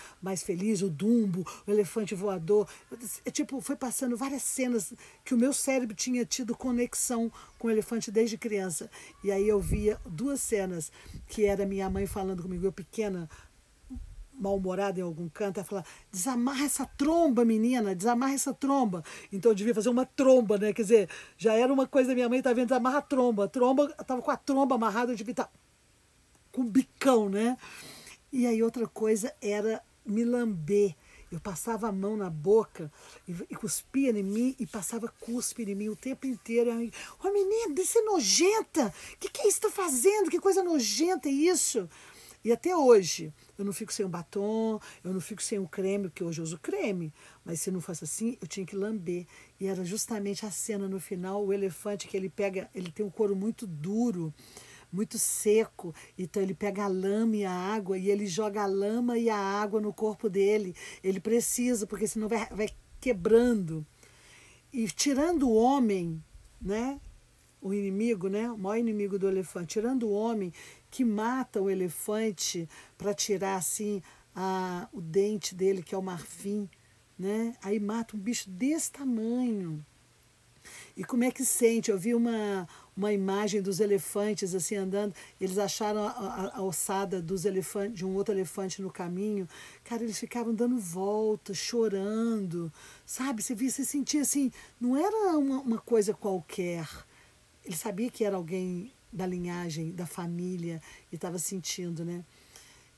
feliz, o Dumbo, o elefante voador. Tipo, foi passando várias cenas que o meu cérebro tinha tido conexão com o elefante desde criança. E aí eu via duas cenas, que era minha mãe falando comigo, eu pequena, mal-humorada em algum canto, ela fala, desamarra essa tromba, menina, desamarra essa tromba. Então eu devia fazer uma tromba, né? Quer dizer, já era uma coisa, minha mãe estava vendo, desamarra a tromba. Estava com a tromba amarrada, eu devia estar com o bicão, né? E aí outra coisa era me lamber. Eu passava a mão na boca e cuspia em mim e passava cuspe em mim o tempo inteiro. Ô menina, isso é nojenta! O que é isso que está fazendo? Que coisa nojenta é isso? E até hoje, eu não fico sem um batom, eu não fico sem um creme, porque hoje eu uso creme. Mas se não fosse assim, eu tinha que lamber. E era justamente a cena no final, o elefante que ele tem um couro muito duro, muito seco. Então ele pega a lama e a água e ele joga a lama e a água no corpo dele. Ele precisa, porque senão vai quebrando. E tirando o homem, né? O inimigo, né? O maior inimigo do elefante, tirando o homem que mata o elefante para tirar assim o dente dele, que é o marfim, né? Aí mata um bicho desse tamanho. E como é que sente? Eu vi uma imagem dos elefantes assim andando, eles acharam a ossada dos elefantes, de um outro elefante no caminho. Cara, eles ficavam dando volta, chorando, sabe? Você sentia assim, não era uma coisa qualquer. Ele sabia que era alguém da linhagem, da família, e estava sentindo, né?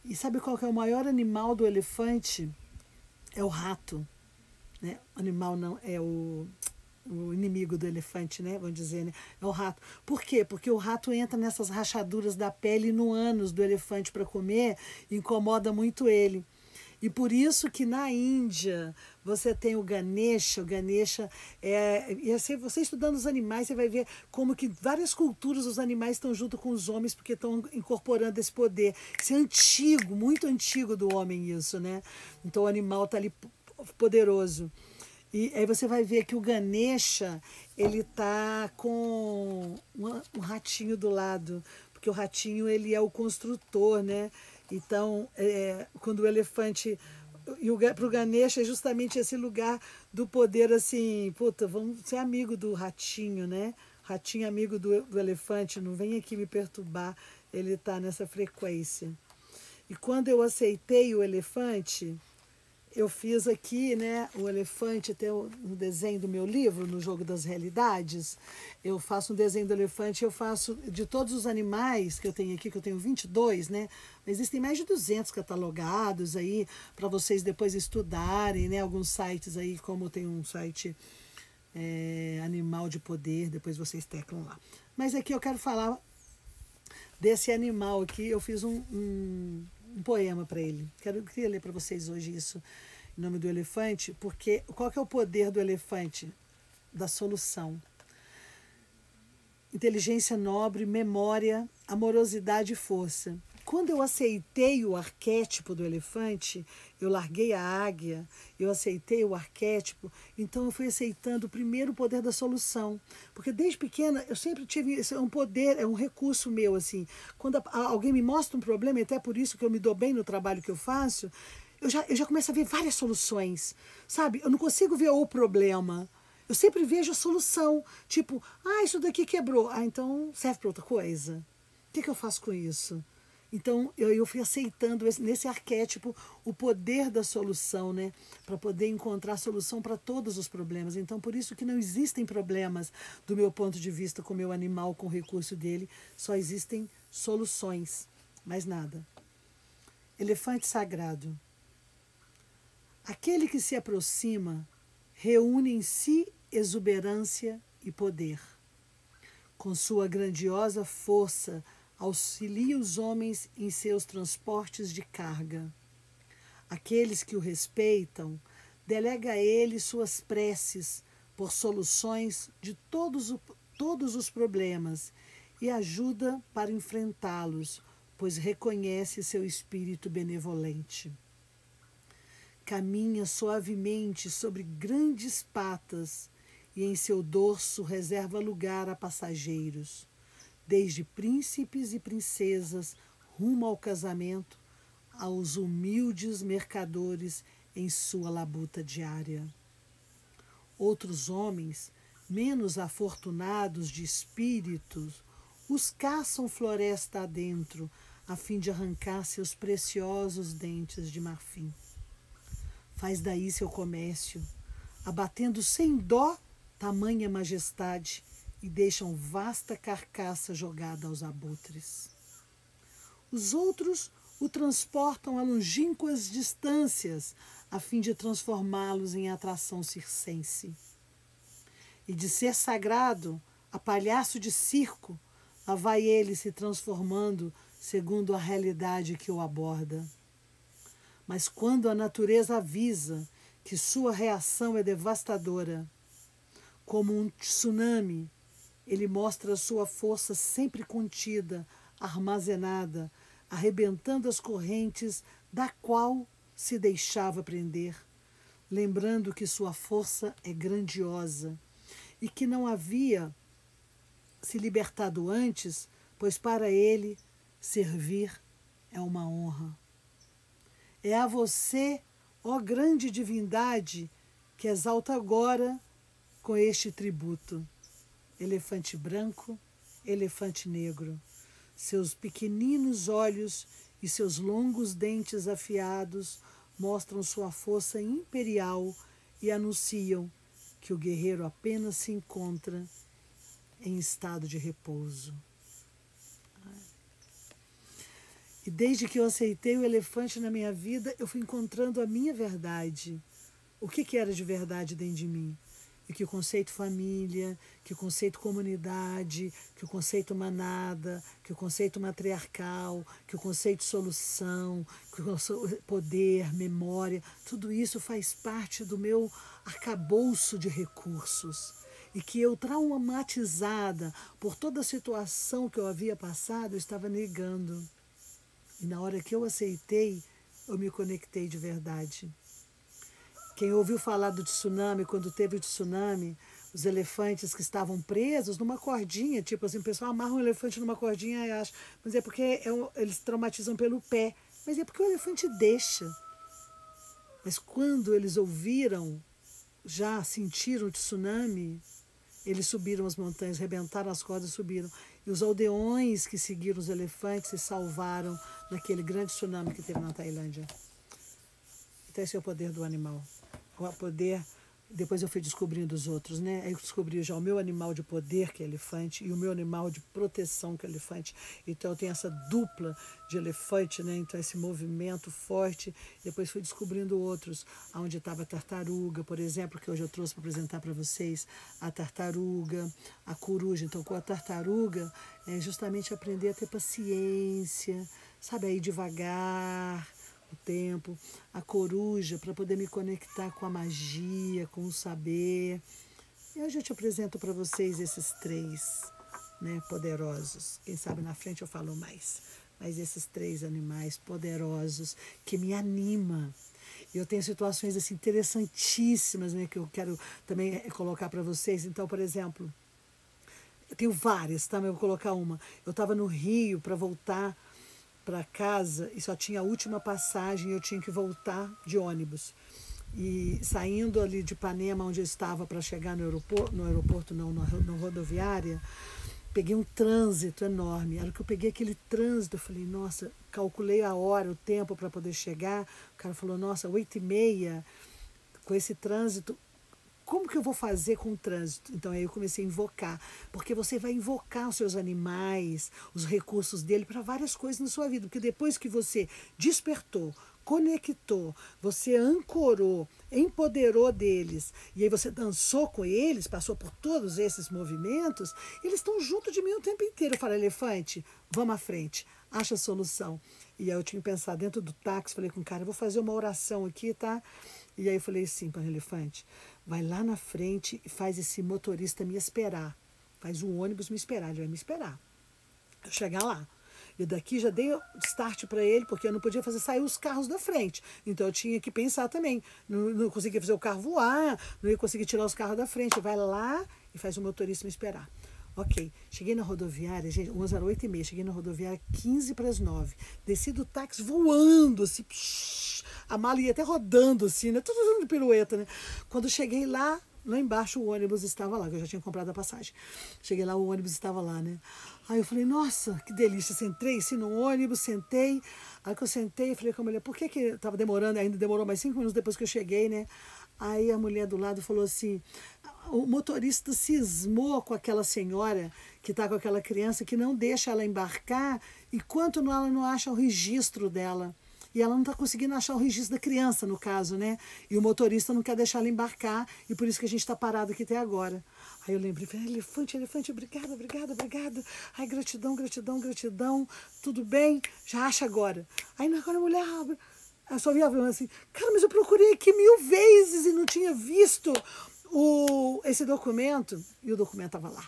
E sabe qual que é o maior animal do elefante? É o rato, né? O animal não, é o inimigo do elefante, né? Vamos dizer, né? É o rato. Por quê? Porque o rato entra nessas rachaduras da pele no ânus do elefante para comer, e incomoda muito ele. E por isso que na Índia você tem o Ganesha. O Ganesha e assim, você estudando os animais, você vai ver como que várias culturas os animais estão junto com os homens porque estão incorporando esse poder. Isso é antigo, muito antigo do homem isso, né? Então o animal está ali poderoso. E aí você vai ver que o Ganesha, ele tá com um ratinho do lado, porque o ratinho ele é o construtor, né? Então, quando o elefante... Para o Ganesha é justamente esse lugar do poder, assim, puta, vamos ser amigo do ratinho, né? Ratinho amigo do elefante, não vem aqui me perturbar, ele está nessa frequência. E quando eu aceitei o elefante, eu fiz aqui, né, o elefante, até no desenho do meu livro, no Jogo das Realidades, eu faço um desenho do elefante, eu faço de todos os animais que eu tenho aqui, que eu tenho 22, né, existem mais de 200 catalogados aí, para vocês depois estudarem, né, alguns sites aí, como tem um site Animal de Poder, depois vocês teclam lá. Mas aqui eu quero falar desse animal aqui, eu fiz um poema para ele. Queria ler para vocês hoje isso, em nome do elefante, porque qual que é o poder do elefante? Da solução. Inteligência nobre, memória, amorosidade e força. Quando eu aceitei o arquétipo do elefante, eu larguei a águia, eu aceitei o arquétipo, então eu fui aceitando primeiro o poder da solução. Porque desde pequena eu sempre tive um poder, é um recurso meu, assim. Quando alguém me mostra um problema, e até por isso que eu me dou bem no trabalho que eu faço, eu já começo a ver várias soluções, sabe? Eu não consigo ver o problema. Eu sempre vejo a solução. Tipo, isso daqui quebrou. Então serve para outra coisa. O que eu faço com isso? Então, eu fui aceitando nesse arquétipo o poder da solução, né? Para poder encontrar solução para todos os problemas. Então, por isso que não existem problemas, do meu ponto de vista, com o meu animal, com o recurso dele. Só existem soluções, mais nada. Elefante sagrado. Aquele que se aproxima reúne em si exuberância e poder. Com sua grandiosa força, auxilia os homens em seus transportes de carga. Aqueles que o respeitam, delega a ele suas preces por soluções de todos os problemas e ajuda para enfrentá-los, pois reconhece seu espírito benevolente. Caminha suavemente sobre grandes patas e em seu dorso reserva lugar a passageiros, desde príncipes e princesas rumo ao casamento, aos humildes mercadores em sua labuta diária. Outros homens, menos afortunados de espíritos, os caçam floresta adentro, a fim de arrancar seus preciosos dentes de marfim. Faz daí seu comércio, abatendo sem dó tamanha majestade, e deixam vasta carcaça jogada aos abutres. Os outros o transportam a longínquas distâncias, a fim de transformá-los em atração circense. E de ser sagrado a palhaço de circo, lá vai ele se transformando segundo a realidade que o aborda. Mas quando a natureza avisa que sua reação é devastadora, como um tsunami, ele mostra sua força sempre contida, armazenada, arrebentando as correntes da qual se deixava prender, lembrando que sua força é grandiosa e que não havia se libertado antes, pois para ele servir é uma honra. É a você, ó grande divindade, que exalta agora com este tributo. Elefante branco, elefante negro, seus pequeninos olhos e seus longos dentes afiados mostram sua força imperial e anunciam que o guerreiro apenas se encontra em estado de repouso. E desde que eu aceitei o elefante na minha vida, eu fui encontrando a minha verdade. O que era de verdade dentro de mim? E que o conceito família, que o conceito comunidade, que o conceito manada, que o conceito matriarcal, que o conceito solução, que o poder, memória, tudo isso faz parte do meu arcabouço de recursos. E que eu, traumatizada por toda a situação que eu havia passado, eu estava negando. E na hora que eu aceitei, eu me conectei de verdade. Quem ouviu falar do tsunami, quando teve o tsunami, os elefantes que estavam presos numa cordinha, tipo assim, o pessoal amarra um elefante numa cordinha e acha, mas é porque eles traumatizam pelo pé, mas é porque o elefante deixa. Mas quando eles ouviram, já sentiram o tsunami, eles subiram as montanhas, rebentaram as cordas e subiram. E os aldeões que seguiram os elefantes se salvaram naquele grande tsunami que teve na Tailândia. Então esse é o poder do animal. O poder, depois eu fui descobrindo os outros, né? Aí eu descobri já o meu animal de poder, que é elefante, e o meu animal de proteção, que é elefante. Então eu tenho essa dupla de elefante, né? Então esse movimento forte. Depois fui descobrindo outros, onde estava a tartaruga, por exemplo, que hoje eu trouxe para apresentar para vocês, a tartaruga, a coruja. Então com a tartaruga é justamente aprender a ter paciência, sabe, aí devagar, o tempo, a coruja, para poder me conectar com a magia, com o saber. E hoje eu te apresento para vocês esses três, né, poderosos. Quem sabe na frente eu falo mais. Mas esses três animais poderosos que me animam. Eu tenho situações assim interessantíssimas, né, que eu quero também colocar para vocês. Então, por exemplo, eu tenho várias, tá? Mas eu vou colocar uma. Eu estava no Rio para voltar para casa e só tinha a última passagem e eu tinha que voltar de ônibus. E saindo ali de Ipanema, onde eu estava para chegar no aeroporto não, na rodoviária, peguei um trânsito enorme. A hora que eu peguei aquele trânsito, eu falei, nossa, calculei a hora, o tempo para poder chegar. O cara falou, nossa, 8h30, com esse trânsito, como que eu vou fazer com o trânsito? Então aí eu comecei a invocar, porque você vai invocar os seus animais, os recursos dele para várias coisas na sua vida, porque depois que você despertou, conectou, você ancorou, empoderou deles, e aí você dançou com eles, passou por todos esses movimentos, eles estão junto de mim o tempo inteiro. Eu falo, elefante, vamos à frente, acha a solução. E aí eu tinha pensado dentro do táxi, falei com o cara, eu vou fazer uma oração aqui, tá? E aí eu falei assim para o elefante, vai lá na frente e faz esse motorista me esperar, faz o ônibus me esperar, ele vai me esperar. Eu chegar lá. E daqui já dei start para ele, porque eu não podia fazer sair os carros da frente. Então eu tinha que pensar também. Não conseguia fazer o carro voar, não ia conseguir tirar os carros da frente. Vai lá e faz o motorista me esperar. Ok, cheguei na rodoviária, gente, 8h30, cheguei na rodoviária 8h45. Desci do táxi voando, assim, a mala ia até rodando, assim, né? Tudo dando pirueta, né? Quando cheguei lá embaixo o ônibus estava lá, que eu já tinha comprado a passagem. Cheguei lá, o ônibus estava lá, né? Aí eu falei, nossa, que delícia. Entrei assim no ônibus, sentei. Aí que eu sentei, eu falei com a mulher, por que estava demorando? Ainda demorou mais 5 minutos depois que eu cheguei, né? Aí a mulher do lado falou assim, o motorista cismou com aquela senhora que está com aquela criança, que não deixa ela embarcar enquanto ela não acha o registro dela. E ela não está conseguindo achar o registro da criança, no caso, né? E o motorista não quer deixar ela embarcar, e por isso que a gente está parado aqui até agora. Aí eu lembrei, falei, elefante, obrigada, obrigada, obrigada. Ai, gratidão, gratidão, gratidão. Tudo bem? Já acha agora. Aí agora a mulher abre. Eu só vi a falando assim, cara, mas eu procurei aqui 1000 vezes e não tinha visto esse documento. E o documento estava lá.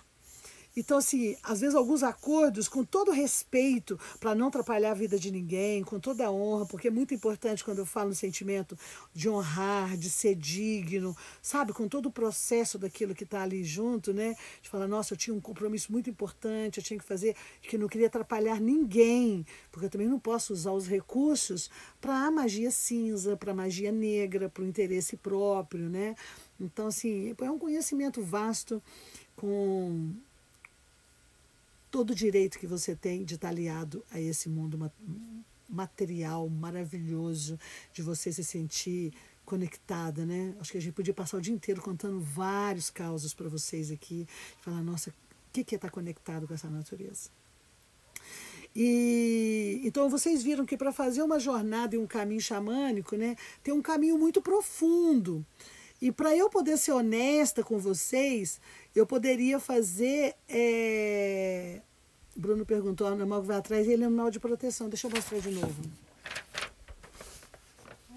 Então, assim, às vezes alguns acordos, com todo respeito, para não atrapalhar a vida de ninguém, com toda a honra, porque é muito importante quando eu falo no sentimento de honrar, de ser digno, sabe? Com todo o processo daquilo que está ali junto, né? De falar, nossa, eu tinha um compromisso muito importante, eu tinha que fazer, que eu não queria atrapalhar ninguém, porque eu também não posso usar os recursos para a magia cinza, para a magia negra, para o interesse próprio, né? Então, assim, é um conhecimento vasto com todo o direito que você tem de estar aliado a esse mundo material maravilhoso, de você se sentir conectada, né? Acho que a gente podia passar o dia inteiro contando vários causos para vocês aqui, falar, nossa, o que é estar conectado com essa natureza? E então vocês viram que para fazer uma jornada e um caminho xamânico, né, tem um caminho muito profundo. E para eu poder ser honesta com vocês, eu poderia fazer. Bruno perguntou, o animal que vai atrás, ele é um animal de proteção. Deixa eu mostrar de novo.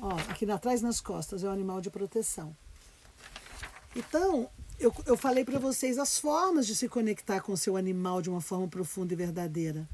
Ó, aqui atrás nas costas é um animal de proteção. Então, eu falei para vocês as formas de se conectar com o seu animal de uma forma profunda e verdadeira.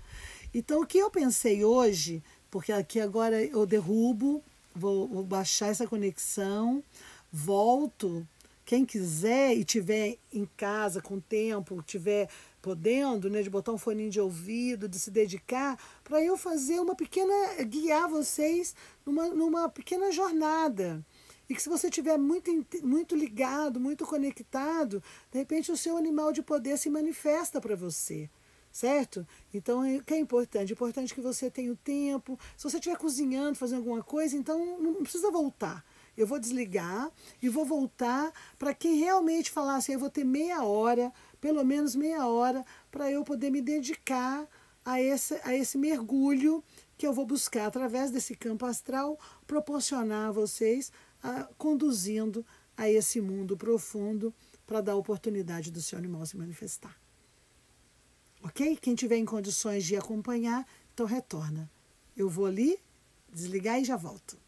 Então, o que eu pensei hoje, porque aqui agora eu derrubo, vou baixar essa conexão, volto. Quem quiser e tiver em casa com tempo, tiver podendo, né, de botar um foninho de ouvido, de se dedicar, para eu fazer uma pequena, guiar vocês numa pequena jornada. E que se você estiver muito ligado, muito conectado, de repente o seu animal de poder se manifesta para você. Certo? Então, o que é importante? É importante que você tenha o tempo. Se você estiver cozinhando, fazendo alguma coisa, então não precisa voltar. Eu vou desligar e vou voltar para quem realmente falar assim, eu vou ter meia hora, pelo menos meia hora, para eu poder me dedicar a esse mergulho que eu vou buscar através desse campo astral, proporcionar a vocês, conduzindo a esse mundo profundo para dar a oportunidade do seu animal se manifestar. Ok? Quem tiver em condições de acompanhar, então retorna. Eu vou ali, desligar e já volto.